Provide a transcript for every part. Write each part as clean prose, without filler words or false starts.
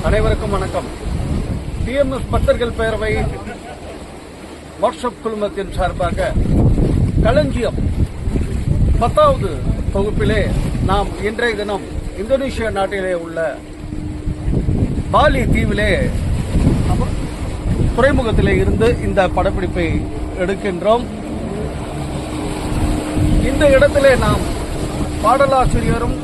அனைவருக்கும் வணக்கம். டிஎம்எஸ் பக்தர்கள் பேரவை வாட்ஸ்அப் குழுமத்தின் சார்பாக களஞ்சியம் 10வது தொகுப்பிலே நாம் இன்றைய தினம் இந்தோனேஷியா நாட்டிலே உள்ள பாலி தீவிலே துறைமுகத்திலே இருந்து இந்த படப்பிடிப்பை எடுக்கின்றோம். இந்த இடத்திலே நாம் பாடலாசிரியரும்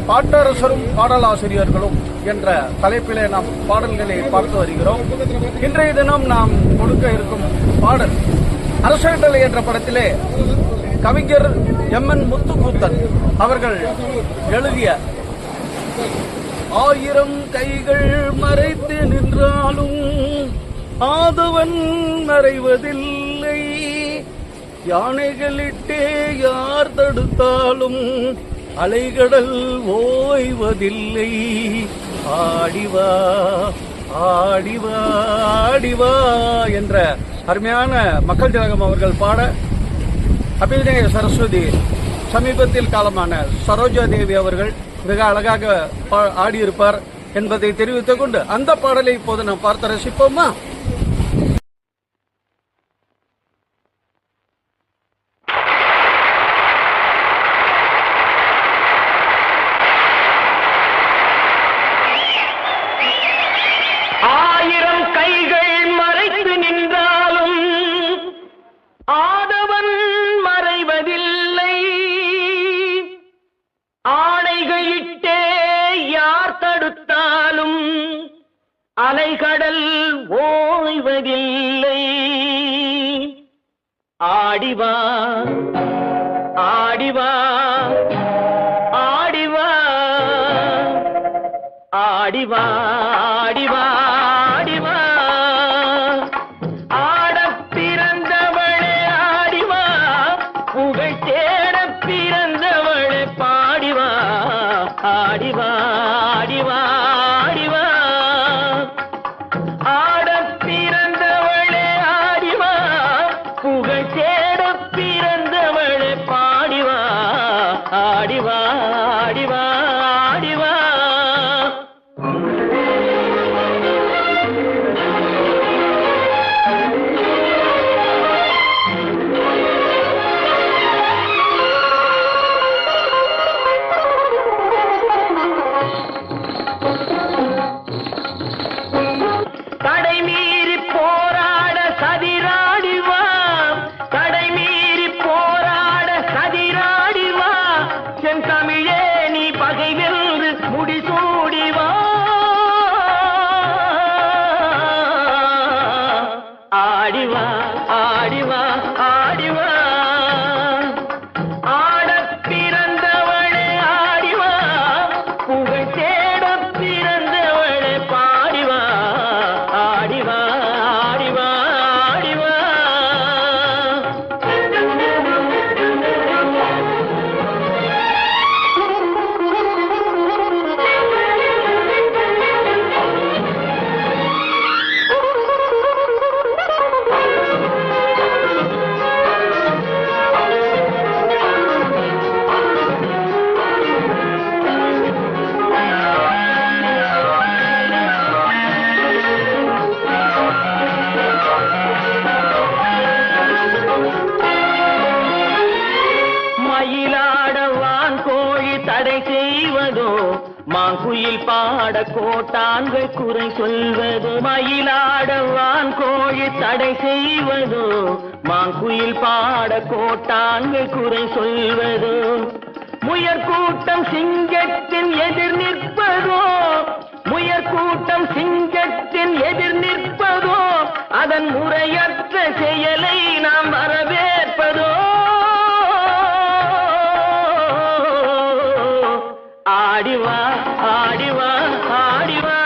பாட்டரசரும் பாடலாசிரியர்களும் என்ற தலைப்பிலே நாம் பாடல்களை பார்த்து வருகிறோம். இன்றைய தினம் நாம் கொடுக்க இருக்கும் பாடல் அரசேட்டலை என்ற படத்திலே கவிஞர் எம்.என். முத்துக்கூத்தன் அவர்கள் எழுதிய ஆயிரம் கைகள் மறைத்து நின்றாலும் ஆதவன் மறைவதில்லை, யானைகளிட்டே யார் தடுத்தாலும் அலைகடல் ஓய்வதில்லை, ஆடிவா ஆடிவா ஆடிவா என்ற அருமையான மக்கள் திலகம் அவர்கள் பாட அபிநய சரஸ்வதி சமீபத்தில் காலமான சரோஜா தேவி அவர்கள் மிக அழகாக ஆடியிருப்பார் என்பதை தெரிவித்துக் கொண்டு அந்த பாடலை இப்போது நாம் பார்த்து ரசிப்போமா? ஆயிரம் கைகள் மறைத்து நின்றாலும் ஆதவன் மறைவதில்லை, ஆணைகளிட்டே யார் தடுத்தாலும் அலைகடல் ஓய்வதில்லை, ஆடிவா ஆடிவா ஆடிவா ஆடிவா ஆடிவா ஆடிவா, ஆடப் பிறந்தவளே ஆடிவா, புகழ் தேடப் பிறந்தவளே பாடிவா, ஆடிவா ஆடிவா ஆடிவா, ஆடப் பிறந்தவளே ஆடிவா, புகழ் தேடப் பிறந்தவளே பாடிவா, ஆடிவா ஆடிவா ஆடிவா. தடை மீறி போராட சதிராடிவா, தடை மீறி போராட சதிராடிவா, சென் தமிழே நீ பகை வென்று முடிசூடிவா, ஆடிவா ஆடிவா ஆடிவா, ஆடப் பிறந்தவளே ஆடிவா, புகழ் தேடப் பிறந்தவளே பாடிவா, ஆடிவா ஆடிவா ஆடிவா. மயிலாடவான் கோழி தடை செய்வதோ, மாங்குயில் பாட கோட்டான்கள் குறை சொல்வதோ, மயிலாடவான் கோழி தடை செய்வதோ, மாங்குயில் பாட கோட்டான்கள் குறை சொல்வதோ, முயற்கூட்டம் சிங்கத்தின் எதிர் நிற்பதோ, முயற்கூட்டம் சிங்கத்தின் எதிர் நிற்பதோ, அதன் முறையற்ற செயலை நாம் வரவேற்பதோ, ஆடிவா ஆடிவா ஆடிவா.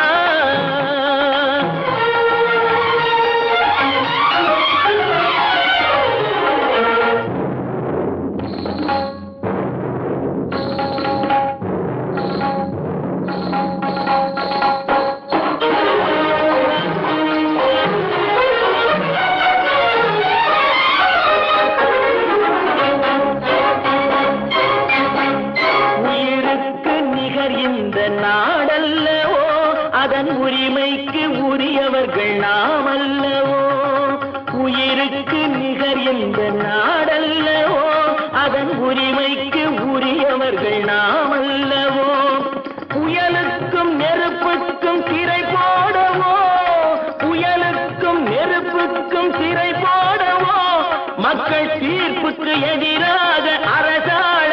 நாடல்லவோ, அதன் உரிமைக்கு உரியவர்கள் நாம் அல்லவோ. புயலுக்கும் நெருப்புக்கும் சிறை போடவோ, புயலுக்கும் நெருப்புக்கும் சிறை போடவோ, மக்கள் தீர்ப்புக்கு எதிராக அரசாணை